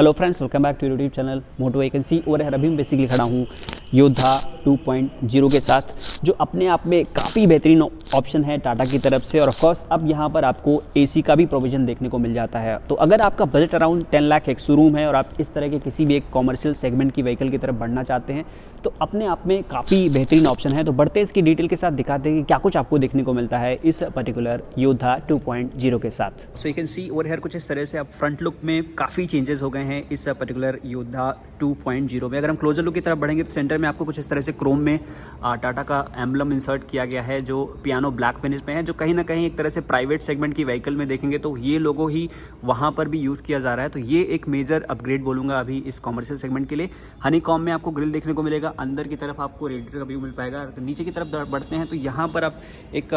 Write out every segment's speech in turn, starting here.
Hello friends, welcome back to YouTube channel Moto Vacancy. और अभी मैं बेसिकली खड़ा हूँ योद्धा 2.0 के साथ, जो अपने आप में काफ़ी बेहतरीन ऑप्शन है टाटा की तरफ से। और ऑफ कोर्स अब यहाँ पर आपको एसी का भी प्रोविज़न देखने को मिल जाता है। तो अगर आपका बजट अराउंड 10 लाख एक शोरूम है और आप इस तरह के किसी भी एक कॉमर्शियल सेगमेंट की व्हीकल की तरफ बढ़ना चाहते हैं तो अपने आप में काफ़ी बेहतरीन ऑप्शन है। तो बढ़ते इसकी डिटेल के साथ दिखाते हैं कि क्या कुछ आपको देखने को मिलता है इस पर्टिकुलर योद्धा 2.0 के साथ। So you can see over here कुछ इस तरह से आप फ्रंट लुक में काफ़ी चेंजेस हो गए हैं इस पर्टिकुलर योद्धा 2.0 में। अगर हम क्लोजर लुक की तरफ बढ़ेंगे तो सेंटर में आपको कुछ इस तरह से क्रोम में टाटा का एम्बलम इंसर्ट किया गया है, जो पियानो ब्लैक फिनिश में है, जो कहीं ना कहीं एक तरह से प्राइवेट सेगमेंट की व्हीकल में देखेंगे तो ये लोगो ही वहाँ पर भी यूज़ किया जा रहा है। तो ये एक मेजर अपग्रेड बोलूँगा अभी इस कॉमर्शियल सेगमेंट के लिए। हनी कॉम में आपको ग्रिल देखने को मिलेगा, अंदर की तरफ आपको रेडिएटर का व्यू मिल पाएगा। नीचे की तरफ बढ़ते हैं तो यहाँ पर आप एक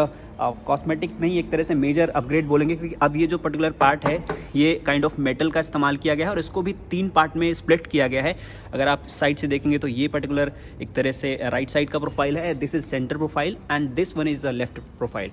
कॉस्मेटिक नहीं, एक तरह से मेजर अपग्रेड बोलेंगे, क्योंकि अब ये जो पर्टिकुलर पार्ट है ये काइंड ऑफ मेटल का इस्तेमाल किया गया है और इसको भी 3 पार्ट में स्प्लिट किया गया है। अगर आप साइड से देखेंगे तो ये पर्टिकुलर एक तरह से राइट साइड का प्रोफाइल है, this is centre profile and this one is the left profile.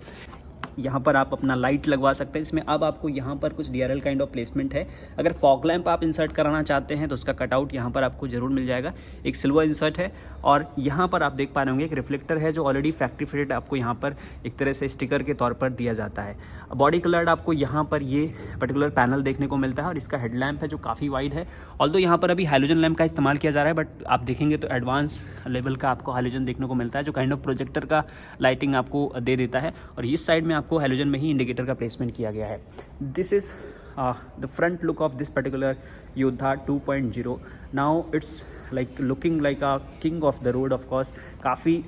यहाँ पर आप अपना लाइट लगवा सकते हैं। इसमें अब आपको यहाँ पर कुछ DRL काइंड ऑफ प्लेसमेंट है। अगर फॉग लैंप आप इंसर्ट कराना चाहते हैं तो उसका कटआउट यहाँ पर आपको जरूर मिल जाएगा। एक सिल्वर इंसर्ट है और यहाँ पर आप देख पा रहे होंगे एक रिफ्लेक्टर है जो ऑलरेडी फैक्ट्री फिटेड आपको यहाँ पर एक तरह से स्टिकर के तौर पर दिया जाता है। बॉडी कलर्ड आपको यहाँ पर ये पर्टिकुलर पैनल देखने को मिलता है और इसका हेडलैम्प है जो काफ़ी वाइड है। ऑल्दो यहाँ पर अभी हाइलोजन लैंप का इस्तेमाल किया जा रहा है, बट आप देखेंगे तो एडवांस लेवल का आपको हाइलोजन देखने को मिलता है, जो काइंड ऑफ प्रोजेक्टर का लाइटिंग आपको दे देता है। और इस साइड में आपको हाइलोजन में ही इंडिकेटर का प्लेसमेंट किया गया है। This is the front look of this particular योद्धा 2.0। Now it's like looking like a king of the road. Of course काफ़ी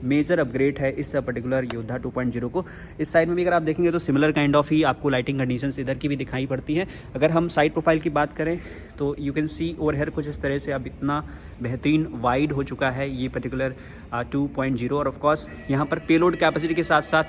मेजर अपग्रेड है इस पर्टिकुलर योद्धा 2.0 को। इस साइड में भी अगर आप देखेंगे तो सिमिलर काइंड ऑफ ही आपको लाइटिंग कंडीशंस इधर की भी दिखाई पड़ती हैं। अगर हम साइड प्रोफाइल की बात करें तो you can see over here कुछ इस तरह से अब इतना बेहतरीन वाइड हो चुका है ये पर्टिकुलर 2.0। और ऑफ कोर्स यहाँ पर पेलोड कैपेसिटी के साथ साथ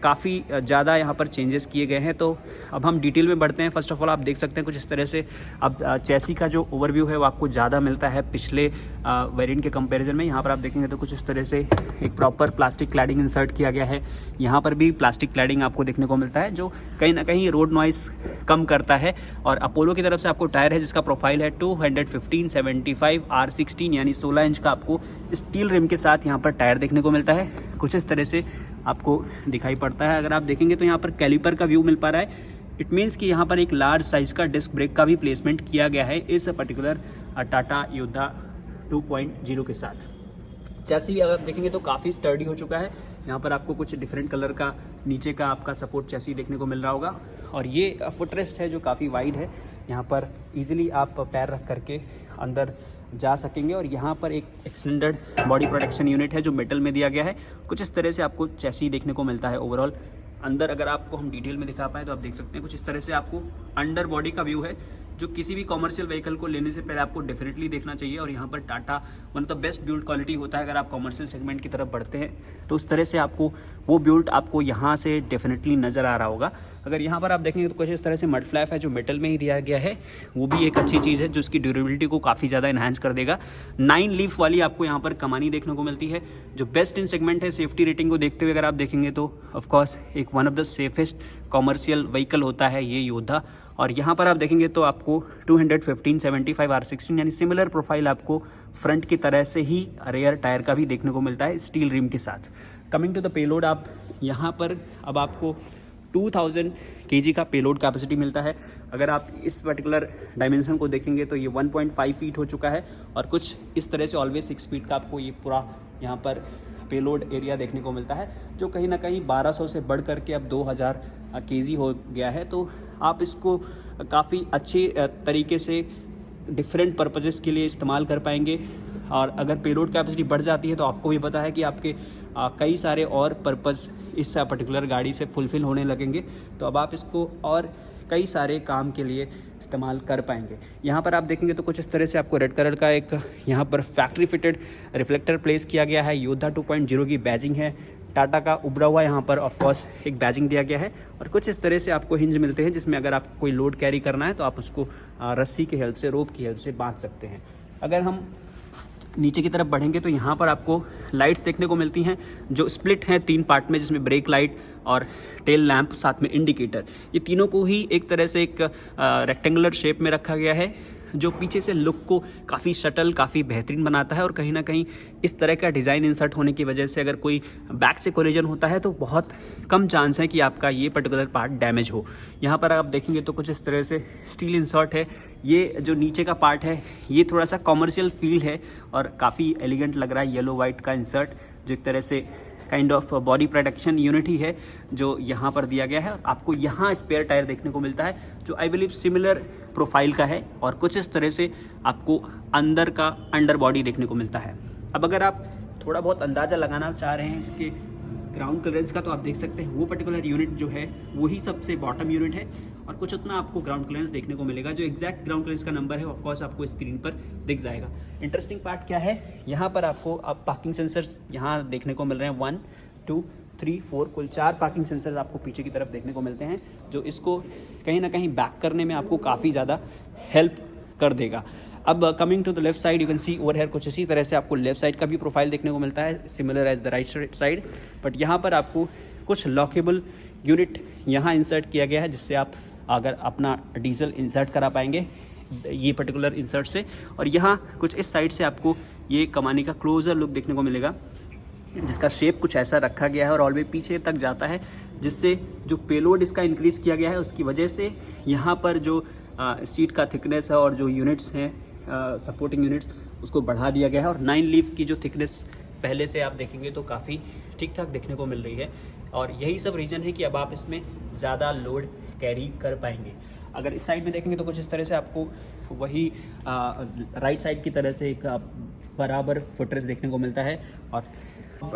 काफ़ी ज़्यादा यहाँ पर चेंजेस किए गए हैं। तो अब हम डिटेल में बढ़ते हैं। फर्स्ट ऑफ ऑल आप देख सकते हैं कुछ इस तरह से अब चेसी का जो ओवरव्यू है वो आपको ज़्यादा मिलता है पिछले वेरिएंट के कंपैरिजन में। यहाँ पर आप देखेंगे तो कुछ इस तरह से एक प्रॉपर प्लास्टिक क्लैडिंग इंसर्ट किया गया है। यहाँ पर भी प्लास्टिक क्लैडिंग आपको देखने को मिलता है, जो कहीं ना कहीं रोड नॉइस कम करता है। और अपोलो की तरफ से आपको टायर है जिसका प्रोफाइल है 215/75 R16, यानी 16 इंच का आपको स्टील रिम के साथ यहाँ पर टायर देखने को मिलता है। कुछ इस तरह से आपको दिखाई पड़ता है। अगर आप देखेंगे तो यहाँ पर कैलिपर का व्यू मिल पा रहा है। इट मीन्स कि यहाँ पर एक लार्ज साइज का डिस्क ब्रेक का भी प्लेसमेंट किया गया है इस पर्टिकुलर टाटा योद्धा 2.0 के साथ। चैसी भी अगर आप देखेंगे तो काफ़ी स्टर्डी हो चुका है। यहाँ पर आपको कुछ डिफरेंट कलर का नीचे का आपका सपोर्ट चैसी देखने को मिल रहा होगा। और ये फुटरेस्ट है जो काफ़ी वाइड है, यहाँ पर इजीली आप पैर रख करके अंदर जा सकेंगे। और यहाँ पर एक एक्सटेंडेड बॉडी प्रोटेक्शन यूनिट है जो मेटल में दिया गया है। कुछ इस तरह से आपको चैसी देखने को मिलता है ओवरऑल। अंदर अगर आपको हम डिटेल में दिखा पाए तो आप देख सकते हैं कुछ इस तरह से आपको अंडर बॉडी का व्यू है, जो किसी भी कॉमर्शियल व्हीकल को लेने से पहले आपको डेफिनेटली देखना चाहिए। और यहाँ पर Tata one of the best build quality होता है अगर आप कॉमर्शियल सेगमेंट की तरफ बढ़ते हैं तो उस तरह से आपको वो बिल्ड आपको यहाँ से डेफिनेटली नज़र आ रहा होगा। अगर यहाँ पर आप देखेंगे तो कुछ इस तरह से मड फ्लैप है जो मेटल में ही दिया गया है, वो भी एक अच्छी चीज़ है जो इसकी ड्यूरेबिलिटी को काफ़ी ज़्यादा इन्हांस कर देगा। 9 लीफ वाली आपको यहाँ पर कमानी देखने को मिलती है जो बेस्ट इन सेगमेंट है। सेफ्टी रेटिंग को देखते हुए अगर आप देखेंगे तो ऑफकोर्स एक one of the safest commercial vehicle होता है ये योद्धा। और यहाँ पर आप देखेंगे तो आपको 215/75 R16 यानी सिमिलर प्रोफाइल आपको फ्रंट की तरह से ही रेयर टायर का भी देखने को मिलता है स्टील रिम के साथ। कमिंग टू द पेलोड, आप यहाँ पर अब आपको 2000 kg का पेलोड कैपेसिटी मिलता है। अगर आप इस पर्टिकुलर डायमेंशन को देखेंगे तो ये 1.5 फीट हो चुका है और कुछ इस तरह से ऑलवेज 6 फीट का आपको ये पूरा यहाँ पर पेलोड एरिया देखने को मिलता है, जो कहीं ना कहीं 1200 से बढ़ करके अब 2000 kg हो गया है। तो आप इसको काफ़ी अच्छे तरीके से डिफरेंट पर्पजेस के लिए इस्तेमाल कर पाएंगे। और अगर पेलोड कैपेसिटी बढ़ जाती है तो आपको भी पता है कि आपके कई सारे और पर्पज़ इस पर्टिकुलर गाड़ी से फुलफ़िल होने लगेंगे। तो अब आप इसको और कई सारे काम के लिए इस्तेमाल कर पाएंगे। यहाँ पर आप देखेंगे तो कुछ इस तरह से आपको रेड कलर का एक यहाँ पर फैक्ट्री फिटेड रिफ्लेक्टर प्लेस किया गया है। योद्धा 2.0 की बैजिंग है, टाटा का उभरा हुआ यहाँ पर ऑफकोर्स एक बैजिंग दिया गया है। और कुछ इस तरह से आपको हिंज मिलते हैं जिसमें अगर आपको कोई लोड कैरी करना है तो आप उसको रस्सी की हेल्प से, रोप की हेल्प से बांध सकते हैं। अगर हम नीचे की तरफ बढ़ेंगे तो यहाँ पर आपको लाइट्स देखने को मिलती हैं जो स्प्लिट हैं 3 पार्ट में, जिसमें ब्रेक लाइट और टेल लैंप साथ में इंडिकेटर, ये तीनों को ही एक तरह से एक रेक्टेंगुलर शेप में रखा गया है जो पीछे से लुक को काफ़ी शटल, काफ़ी बेहतरीन बनाता है। और कहीं ना कहीं इस तरह का डिज़ाइन इंसर्ट होने की वजह से अगर कोई बैक से कोलिजन होता है तो बहुत कम चांस है कि आपका ये पर्टिकुलर पार्ट डैमेज हो। यहाँ पर आप देखेंगे तो कुछ इस तरह से स्टील इंसर्ट है। ये जो नीचे का पार्ट है ये थोड़ा सा कॉमर्शियल फील है और काफ़ी एलिगेंट लग रहा है। येलो वाइट का इंसर्ट जो एक तरह से kind of body protection unit ही है जो यहाँ पर दिया गया है। आपको यहाँ स्पेयर टायर देखने को मिलता है जो आई बिलीव सिमिलर प्रोफाइल का है और कुछ इस तरह से आपको अंदर का अंडर बॉडी देखने को मिलता है। अब अगर आप थोड़ा बहुत अंदाज़ा लगाना चाह रहे हैं इसके ग्राउंड क्लियरेंस का तो आप देख सकते हैं वो पर्टिकुलर यूनिट जो है वही सबसे बॉटम यूनिट है और कुछ उतना आपको ग्राउंड क्लियरेंस देखने को मिलेगा। जो एग्जैक्ट ग्राउंड क्लियरेंस का नंबर है ऑफकोर्स आपको स्क्रीन पर दिख जाएगा। इंटरेस्टिंग पार्ट क्या है, यहाँ पर आपको अब पार्किंग सेंसर्स यहाँ देखने को मिल रहे हैं 1 2 3 4 कुल 4 पार्किंग सेंसर्स आपको पीछे की तरफ देखने को मिलते हैं जो इसको कहीं ना कहीं बैक करने में आपको काफ़ी ज़्यादा हेल्प कर देगा। अब coming to the left side you can see over here कुछ इसी तरह से आपको लेफ्ट साइड का भी प्रोफाइल देखने को मिलता है similar as the right side, but यहाँ पर आपको कुछ लॉकेबल यूनिट यहाँ इंसर्ट किया गया है जिससे आप अगर अपना डीजल इंसर्ट करा पाएंगे ये पर्टिकुलर इंसर्ट से। और यहाँ कुछ इस साइड से आपको ये कमानी का क्लोजर लुक देखने को मिलेगा जिसका शेप कुछ ऐसा रखा गया है और ऑलवे पीछे तक जाता है जिससे जो पेलोड इसका इंक्रीज़ किया गया है उसकी वजह से यहाँ पर जो सीट का थिकनेस है और जो यूनिट्स हैं सपोर्टिंग यूनिट्स उसको बढ़ा दिया गया है। और 9 लीफ की जो थिकनेस पहले से आप देखेंगे तो काफ़ी ठीक ठाक देखने को मिल रही है और यही सब रीज़न है कि अब आप इसमें ज़्यादा लोड कैरी कर पाएंगे। अगर इस साइड में देखेंगे तो कुछ इस तरह से आपको वही राइट साइड की तरह से एक बराबर फुटरेस्ट देखने को मिलता है और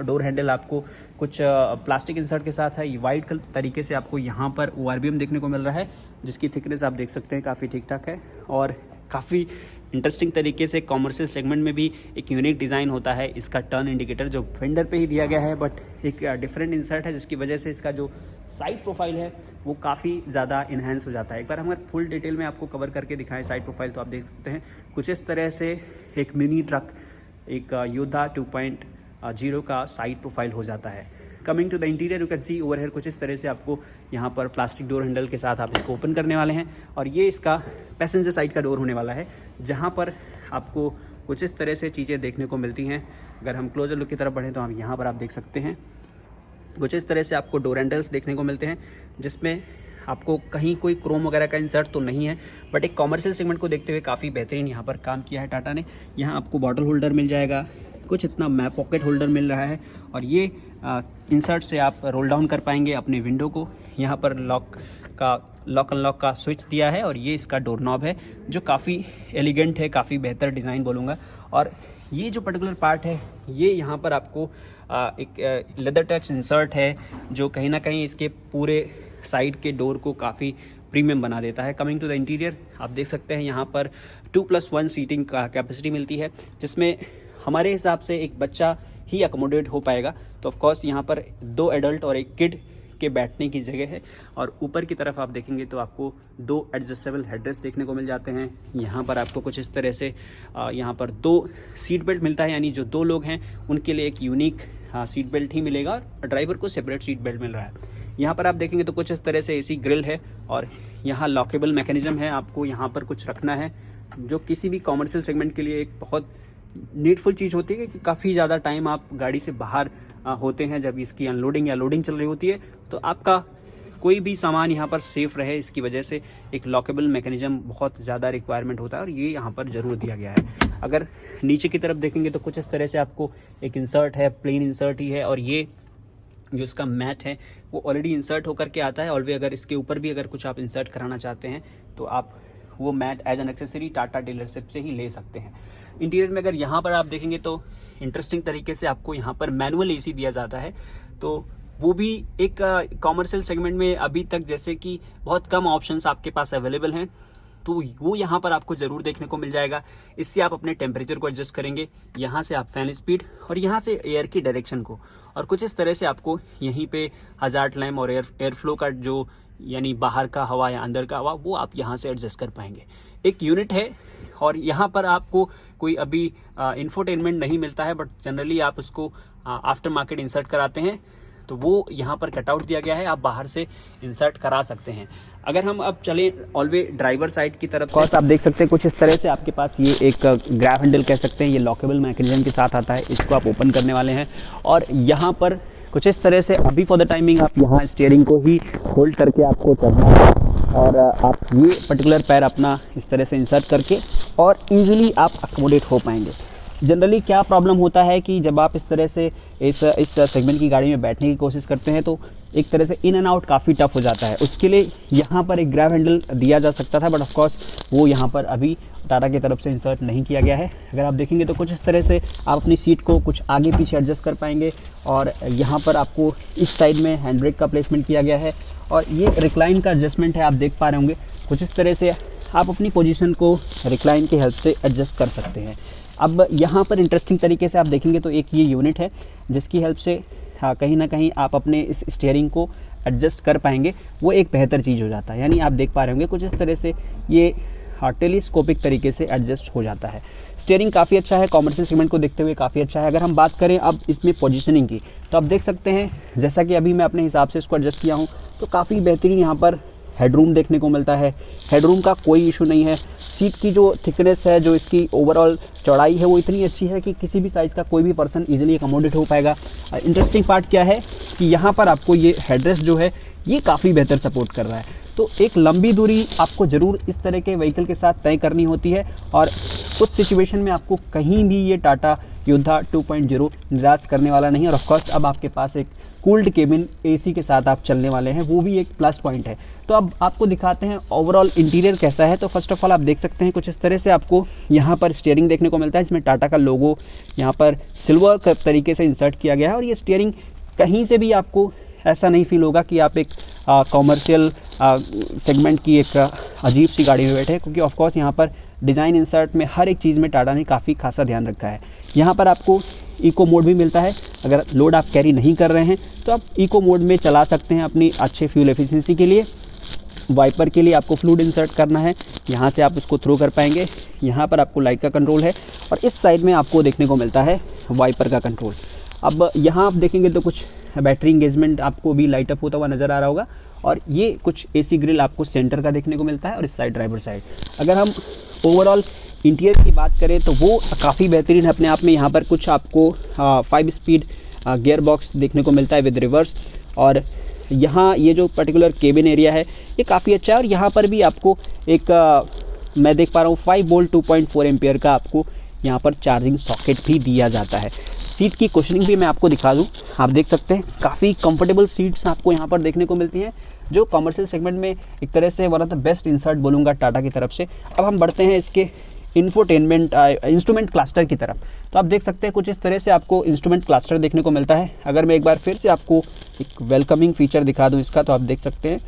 डोर हैंडल आपको कुछ प्लास्टिक इंसर्ट के साथ है। ये वाइट तरीके से आपको यहाँ पर ORBM देखने को मिल रहा है जिसकी थिकनेस आप देख सकते हैं काफ़ी ठीक ठाक है और काफ़ी इंटरेस्टिंग तरीके से कॉमर्शियल सेगमेंट में भी एक यूनिक डिज़ाइन होता है। इसका टर्न इंडिकेटर जो फेंडर पे ही दिया गया है बट एक डिफरेंट इंसर्ट है जिसकी वजह से इसका जो साइड प्रोफाइल है वो काफ़ी ज़्यादा इन्हेंस हो जाता है। एक बार हम अगर फुल डिटेल में आपको कवर करके दिखाएं साइड प्रोफाइल तो आप देख सकते हैं कुछ इस तरह से एक मिनी ट्रक एक योद्धा 2.0 का साइड प्रोफाइल हो जाता है। Coming to the interior you can see over here कुछ इस तरह से आपको यहाँ पर प्लास्टिक डोर हैंडल के साथ आप इसको ओपन करने वाले हैं और ये इसका पैसेंजर साइड का डोर होने वाला है जहाँ पर आपको कुछ इस तरह से चीज़ें देखने को मिलती हैं। अगर हम क्लोजर लुक की तरफ बढ़ें तो हम यहाँ पर आप देख सकते हैं कुछ इस तरह से आपको डोर हैंडल्स देखने को मिलते हैं जिसमें आपको कहीं कोई क्रोम वगैरह का इंसर्ट तो नहीं है बट एक कॉमर्शियल सेगमेंट को देखते हुए काफ़ी बेहतरीन यहाँ पर काम किया है टाटा ने। यहाँ आपको बॉटल होल्डर मिल जाएगा, कुछ इतना मैप पॉकेट होल्डर मिल रहा है और ये इंसर्ट से आप रोल डाउन कर पाएंगे अपने विंडो को। यहाँ पर लॉक अनलॉक का स्विच दिया है और ये इसका डोर नॉब है जो काफ़ी एलिगेंट है, काफ़ी बेहतर डिज़ाइन बोलूँगा। और ये जो पर्टिकुलर पार्ट है ये यहाँ पर आपको एक लेदर टच इंसर्ट है जो कहीं ना कहीं इसके पूरे साइड के डोर को काफ़ी प्रीमियम बना देता है। कमिंग टू द इंटीरियर आप देख सकते हैं यहाँ पर 2+1 सीटिंग का कैपेसिटी मिलती है जिसमें हमारे हिसाब से एक बच्चा ही अकोमोडेट हो पाएगा। तो ऑफ कोर्स यहाँ पर 2 एडल्ट और एक किड के बैठने की जगह है और ऊपर की तरफ आप देखेंगे तो आपको 2 एडजस्टेबल हेडरेस्ट देखने को मिल जाते हैं। यहाँ पर आपको कुछ इस तरह से यहाँ पर 2 सीट बेल्ट मिलता है यानी जो 2 लोग हैं उनके लिए एक यूनिक सीट बेल्ट ही मिलेगा और ड्राइवर को सेपरेट सीट बेल्ट मिल रहा है। यहाँ पर आप देखेंगे तो कुछ इस तरह से एसी ग्रिल है और यहाँ लॉकेबल मैकेनिज्म है। आपको यहाँ पर कुछ रखना है जो किसी भी कॉमर्शियल सेगमेंट के लिए एक बहुत नीडफुल चीज़ होती है कि काफ़ी ज़्यादा टाइम आप गाड़ी से बाहर होते हैं जब इसकी अनलोडिंग या लोडिंग चल रही होती है तो आपका कोई भी सामान यहाँ पर सेफ रहे इसकी वजह से एक लॉकेबल मैकेनिज्म बहुत ज़्यादा रिक्वायरमेंट होता है और ये यहाँ पर ज़रूर दिया गया है। अगर नीचे की तरफ देखेंगे तो कुछ इस तरह से आपको एक इंसर्ट है, प्लेन इंसर्ट ही है और ये जो इसका मैट है वो ऑलरेडी इंसर्ट होकर के आता है। ऑलवे अगर इसके ऊपर भी अगर कुछ आप इंसर्ट कराना चाहते हैं तो आप वो mat as an accessory Tata dealership से ही ले सकते हैं। इंटीरियर में अगर यहाँ पर आप देखेंगे तो इंटरेस्टिंग तरीके से आपको यहाँ पर मैनुअल एसी दिया जाता है तो वो भी एक कॉमर्शियल सेगमेंट में अभी तक जैसे कि बहुत कम ऑप्शंस आपके पास अवेलेबल हैं तो वो यहाँ पर आपको ज़रूर देखने को मिल जाएगा। इससे आप अपने टेम्परेचर को एडजस्ट करेंगे, यहाँ से आप फैन स्पीड और यहाँ से एयर की डायरेक्शन को और कुछ इस तरह से आपको यहीं पे हजार्ड लैम्प और एयर फ्लो का जो यानी बाहर का हवा या अंदर का हवा वो आप यहाँ से एडजस्ट कर पाएंगे। एक यूनिट है और यहाँ पर आपको कोई अभी इंफोटेनमेंट नहीं मिलता है बट जनरली आप उसको आफ्टर मार्केट इंसर्ट कराते हैं तो वो यहाँ पर कटआउट दिया गया है, आप बाहर से इंसर्ट करा सकते हैं। अगर हम अब चलें ऑलवे ड्राइवर साइड की तरफ, कॉस आप देख सकते हैं कुछ इस तरह से आपके पास ये एक ग्रैब हैंडल कह सकते हैं, ये लॉकेबल मैकेनिज्म के साथ आता है, इसको आप ओपन करने वाले हैं और यहाँ पर कुछ इस तरह से अभी फॉर द टाइमिंग आप यहाँ स्टीयरिंग को ही होल्ड करके आपको चलना है और आप ये पर्टिकुलर पैर अपना इस तरह से इंसर्ट करके और ईजिली आप अकोमोडेट हो पाएंगे। जनरली क्या प्रॉब्लम होता है कि जब आप इस तरह से इस सेगमेंट की गाड़ी में बैठने की कोशिश करते हैं तो एक तरह से इन एंड आउट काफ़ी टफ हो जाता है। उसके लिए यहाँ पर एक ग्रैब हैंडल दिया जा सकता था, बट ऑफ कोर्स वो यहाँ पर अभी टाटा की तरफ से इंसर्ट नहीं किया गया है। अगर आप देखेंगे तो कुछ इस तरह से आप अपनी सीट को कुछ आगे पीछे एडजस्ट कर पाएंगे और यहाँ पर आपको इस साइड में हैंड ब्रेक का प्लेसमेंट किया गया है और ये रिक्लाइन का एडजस्टमेंट है, आप देख पा रहे होंगे। कुछ इस तरह से आप अपनी पोजीशन को रिक्लाइन की हेल्प से एडजस्ट कर सकते हैं। अब यहाँ पर इंटरेस्टिंग तरीके से आप देखेंगे तो एक ये यूनिट है जिसकी हेल्प से कहीं ना कहीं आप अपने इस स्टीयरिंग को एडजस्ट कर पाएंगे, वो एक बेहतर चीज़ हो जाता है। यानी आप देख पा रहे होंगे कुछ इस तरह से ये टेलीस्कोपिक तरीके से एडजस्ट हो जाता है। स्टीयरिंग काफ़ी अच्छा है, कॉमर्शियल सेगमेंट को देखते हुए काफ़ी अच्छा है। अगर हम बात करें अब इसमें पोजीशनिंग की तो आप देख सकते हैं जैसा कि अभी मैं अपने हिसाब से इसको एडजस्ट किया हूँ तो काफ़ी बेहतरीन यहाँ पर हेडरूम देखने को मिलता है। हेडरूम का कोई इशू नहीं है। सीट की जो थिकनेस है, जो इसकी ओवरऑल चौड़ाई है, वो इतनी अच्छी है कि किसी भी साइज़ का कोई भी पर्सन इजीली अकोमोडेट हो पाएगा। इंटरेस्टिंग पार्ट क्या है कि यहाँ पर आपको ये हेडरेस्ट जो है ये काफ़ी बेहतर सपोर्ट कर रहा है। तो एक लंबी दूरी आपको ज़रूर इस तरह के व्हीकल के साथ तय करनी होती है और उस सिचुएशन में आपको कहीं भी ये टाटा योद्धा 2.0 निराश करने वाला नहीं। और ऑफकोर्स अब आपके पास एक कूल्ड केबिन एसी के साथ आप चलने वाले हैं, वो भी एक प्लस पॉइंट है। तो अब आपको दिखाते हैं ओवरऑल इंटीरियर कैसा है। तो फर्स्ट ऑफ ऑल आप देख सकते हैं कुछ इस तरह से आपको यहाँ पर स्टीयरिंग देखने को मिलता है, इसमें टाटा का लोगो यहाँ पर सिल्वर तरीके से इंसर्ट किया गया है और ये स्टीयरिंग कहीं से भी आपको ऐसा नहीं फील होगा कि आप एक कॉमर्शियल सेगमेंट की एक अजीब सी गाड़ी में बैठे, क्योंकि ऑफकोर्स यहाँ पर डिज़ाइन इंसर्ट में हर एक चीज़ में टाटा ने काफ़ी खासा ध्यान रखा है। यहाँ पर आपको इको मोड भी मिलता है, अगर लोड आप कैरी नहीं कर रहे हैं तो आप इको मोड में चला सकते हैं अपनी अच्छे फ्यूल एफिशिएंसी के लिए। वाइपर के लिए आपको फ्लूइड इंसर्ट करना है, यहाँ से आप उसको थ्रो कर पाएंगे। यहाँ पर आपको लाइट का कंट्रोल है और इस साइड में आपको देखने को मिलता है वाइपर का कंट्रोल। अब यहाँ आप देखेंगे तो कुछ बैटरी इंगेजमेंट आपको भी लाइट अप होता हुआ नज़र आ रहा होगा और ये कुछ एसी ग्रिल आपको सेंटर का देखने को मिलता है और इस साइड ड्राइवर साइड। अगर हम ओवरऑल इंटीरियर की बात करें तो वो काफ़ी बेहतरीन है अपने आप में। यहाँ पर कुछ आपको 5 स्पीड गियर बॉक्स देखने को मिलता है विद रिवर्स और यहाँ ये जो पर्टिकुलर केबिन एरिया है ये काफ़ी अच्छा है और यहाँ पर भी आपको एक मैं देख पा रहा हूँ 5 वोल्ट 2.4 एम्पियर का आपको यहाँ पर चार्जिंग सॉकेट भी दिया जाता है। सीट की कुशनिंग भी मैं आपको दिखा दूँ, आप देख सकते हैं काफ़ी कंफर्टेबल सीट्स आपको यहाँ पर देखने को मिलती हैं, जो कमर्शियल सेगमेंट में एक तरह से one of the best insert बोलूँगा टाटा की तरफ से। अब हम बढ़ते हैं इसके इंफोटेनमेंट इंस्ट्रूमेंट क्लस्टर की तरफ। तो आप देख सकते हैं कुछ इस तरह से आपको इंस्ट्रूमेंट क्लस्टर देखने को मिलता है। अगर मैं एक बार फिर से आपको एक वेलकमिंग फीचर दिखा दूं इसका, तो आप देख सकते हैं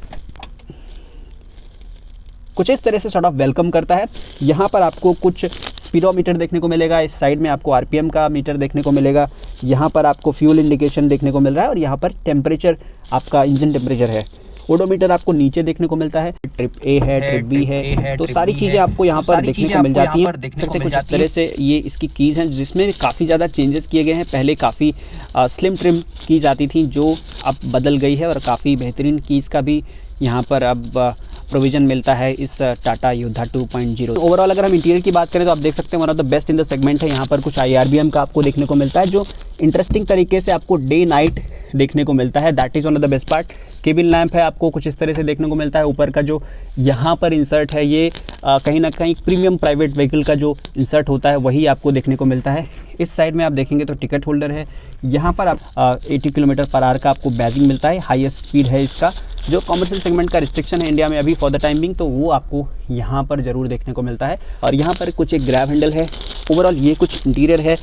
कुछ इस तरह से सॉर्ट ऑफ वेलकम करता है। यहाँ पर आपको कुछ स्पीडोमीटर देखने को मिलेगा, इस साइड में आपको आरपीएम का मीटर देखने को मिलेगा, यहाँ पर आपको फ्यूल इंडिकेशन देखने को मिल रहा है और यहाँ पर टेम्परेचर आपका इंजन टेम्परेचर है। ओडोमीटर आपको नीचे देखने को मिलता है, ट्रिप ए है, ट्रिप बी है, तो सारी चीज़ें आपको यहाँ पर देखने को मिल जाती हैं। देख सकते हैं कुछ इस तरह से ये इसकी कीज़ हैं जिसमें काफ़ी ज़्यादा चेंजेस किए गए हैं। पहले काफ़ी स्लिम ट्रिम कीज़ आती थी जो अब बदल गई है और काफ़ी बेहतरीन कीज़ का भी यहाँ पर अब प्रोविज़न मिलता है इस टाटा योद्धा 2.0। ओवरऑल अगर हम इंटीरियर की बात करें तो आप देख सकते हैं one of the best in the segment है। यहाँ पर कुछ IRBM का आपको देखने को मिलता है जो इंटरेस्टिंग तरीके से आपको डे नाइट देखने को मिलता है, that is one of the best part. Cabin lamp है आपको कुछ इस तरह से देखने को मिलता है। ऊपर का जो यहाँ पर इंसर्ट है ये कहीं ना कहीं प्रीमियम प्राइवेट व्हीकल का जो इंसर्ट होता है वही आपको देखने को मिलता है। इस साइड में आप देखेंगे तो टिकट होल्डर है। यहाँ पर आप 80 किलोमीटर पर आवर का आपको बैजिंग मिलता है, हाईएस्ट स्पीड है इसका। जो कमर्शियल सेगमेंट का रिस्ट्रिक्शन है इंडिया में अभी फॉर द टाइम बिंग, तो वो आपको यहाँ पर ज़रूर देखने को मिलता है। और यहाँ पर कुछ एक ग्रैब हैंडल है। ओवरऑल ये कुछ इंटीरियर है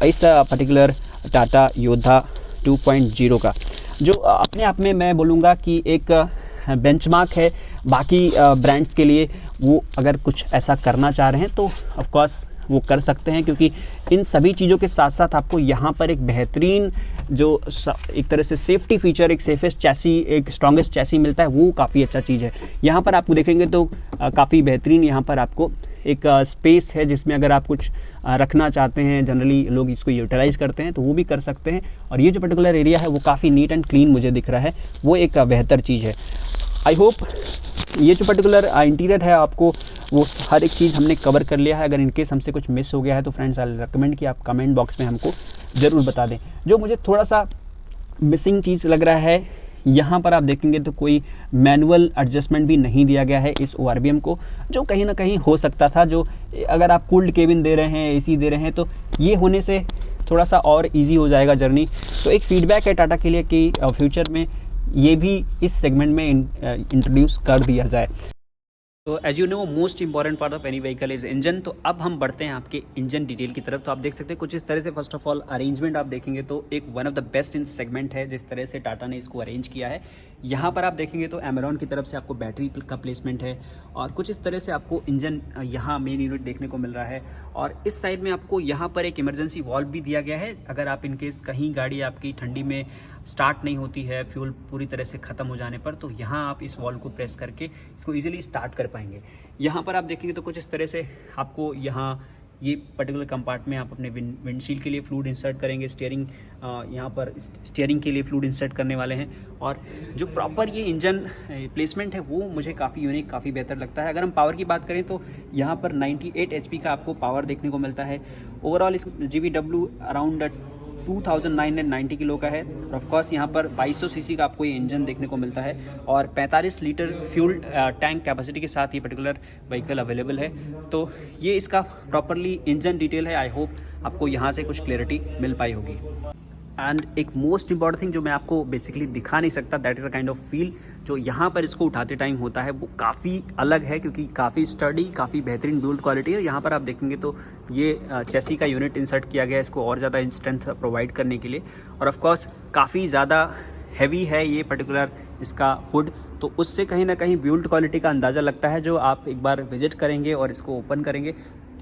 इस पर्टिकुलर टाटा योद्धा 2.0 का, जो अपने आप में मैं बोलूँगा कि एक बेंचमार्क है बाकी ब्रांड्स के लिए। वो अगर कुछ ऐसा करना चाह रहे हैं तो ऑफ कोर्स वो कर सकते हैं, क्योंकि इन सभी चीज़ों के साथ साथ आपको यहाँ पर एक बेहतरीन जो एक तरह से सेफ्टी फीचर, एक सेफेस्ट चैसी, एक स्ट्रॉन्गेस्ट चैसी मिलता है, वो काफ़ी अच्छा चीज़ है। यहाँ पर आपको देखेंगे तो काफ़ी बेहतरीन यहाँ पर आपको एक स्पेस है, जिसमें अगर आप कुछ रखना चाहते हैं, जनरली लोग इसको यूटिलाइज करते हैं, तो वो भी कर सकते हैं। और ये जो पर्टिकुलर एरिया है वो काफ़ी नीट एंड क्लीन मुझे दिख रहा है, वो एक बेहतर चीज़ है। आई होप ये जो पर्टिकुलर इंटीरियर है आपको वो हर एक चीज़ हमने कवर कर लिया है। अगर इनकेस हमसे कुछ मिस हो गया है तो फ्रेंड्स आई रिकमेंड कि आप कमेंट बॉक्स में हमको ज़रूर बता दें। जो मुझे थोड़ा सा मिसिंग चीज़ लग रहा है, यहाँ पर आप देखेंगे तो कोई मैनुअल एडजस्टमेंट भी नहीं दिया गया है इस ORVM को, जो कहीं ना कहीं हो सकता था। जो अगर आप कूल्ड केबिन दे रहे हैं, AC दे रहे हैं, तो ये होने से थोड़ा सा और इजी हो जाएगा जर्नी। तो एक फीडबैक है टाटा के लिए कि फ्यूचर में ये भी इस सेगमेंट में इंट्रोड्यूस कर दिया जाए। तो as you know most important part of any vehicle is engine. तो अब हम बढ़ते हैं आपके इंजन डिटेल की तरफ। तो आप देख सकते हैं कुछ इस तरह से, फर्स्ट ऑफ ऑल अरेंजमेंट आप देखेंगे तो एक one of the best in segment है जिस तरह से टाटा ने इसको अरेंज किया है। यहाँ पर आप देखेंगे तो एमेरॉन की तरफ से आपको बैटरी का प्लेसमेंट है, और कुछ इस तरह से आपको इंजन यहाँ मेन यूनिट देखने को मिल रहा है। और इस साइड में आपको यहाँ पर एक इमरजेंसी वॉल्व भी दिया गया है, अगर आप इनकेस कहीं गाड़ी आपकी ठंडी में स्टार्ट नहीं होती है, फ्यूल पूरी तरह से ख़त्म हो जाने पर, तो यहाँ आप इस वॉल्व को प्रेस करके इसको ईजिली स्टार्ट कर पाएंगे। यहाँ पर आप देखेंगे तो कुछ इस तरह से आपको यहाँ ये पर्टिकुलर कंपार्टमेंट में आप अपने विंडशील्ड के लिए फ्लूइड इंसर्ट करेंगे, स्टीयरिंग यहाँ पर स्टीयरिंग के लिए फ्लूइड इंसर्ट करने वाले हैं। और जो प्रॉपर ये इंजन प्लेसमेंट है वो मुझे काफ़ी यूनिक, काफ़ी बेहतर लगता है। अगर हम पावर की बात करें तो यहाँ पर 98 HP का आपको पावर देखने को मिलता है। ओवरऑल इस GVW अराउंड 2990 किलो का है, और ऑफकोर्स यहाँ पर 2200 सीसी का आपको ये इंजन देखने को मिलता है, और 45 लीटर फ्यूल टैंक कैपेसिटी के साथ ये पर्टिकुलर व्हीकल अवेलेबल है। तो ये इसका प्रॉपरली इंजन डिटेल है। आई होप आपको यहाँ से कुछ क्लैरिटी मिल पाई होगी। एंड एक मोस्ट इंपॉर्टेंट थिंग जो मैं आपको बेसिकली दिखा नहीं सकता, that is a kind of feel जो यहाँ पर इसको उठाते टाइम होता है, वो काफ़ी अलग है, क्योंकि काफ़ी स्टडी, काफ़ी बेहतरीन बिल्ड क्वालिटी है। यहाँ पर आप देखेंगे तो ये चेसी का यूनिट इंसर्ट किया गया है इसको और ज़्यादा स्ट्रेंथ प्रोवाइड करने के लिए, और ऑफकोर्स काफ़ी ज़्यादा हैवी है ये पर्टिकुलर इसका हुड, तो उससे कहीं ना कहीं बिल्ड क्वालिटी का अंदाज़ा लगता है। जो आप एक बार विजिट करेंगे और इसको ओपन करेंगे,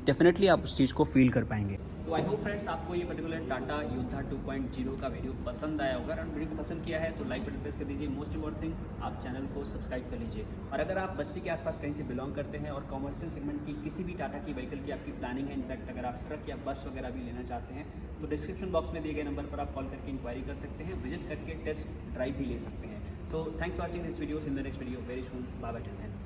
डेफिनेटली आप उस चीज़ को फील कर पाएंगे। तो आई होप फ्रेंड्स आपको ये पर्टिकुलर टाटा योद्धा 2.0 का वीडियो पसंद आया होगा। और वीडियो को पसंद किया है तो लाइक बटन प्रेस कर दीजिए। मोस्ट इंपॉर्टेंट थिंग, आप चैनल को सब्सक्राइब कर लीजिए। और अगर आप बस्ती के आसपास कहीं से बिलोंग करते हैं और कॉमर्शियल सेगमेंट की किसी भी टाटा की व्हीकल की आपकी प्लानिंग है, इनफैक्ट अगर आप ट्रक या बस वगैरह भी लेना चाहते हैं, तो डिस्क्रिप्शन बॉक्स में दिए गए नंबर पर आप कॉल करके इंक्वायरी कर सकते हैं, विजिट करके टेस्ट ड्राइव भी ले सकते हैं। So thanks for watching this video. In the next video very soon. Bye bye till then.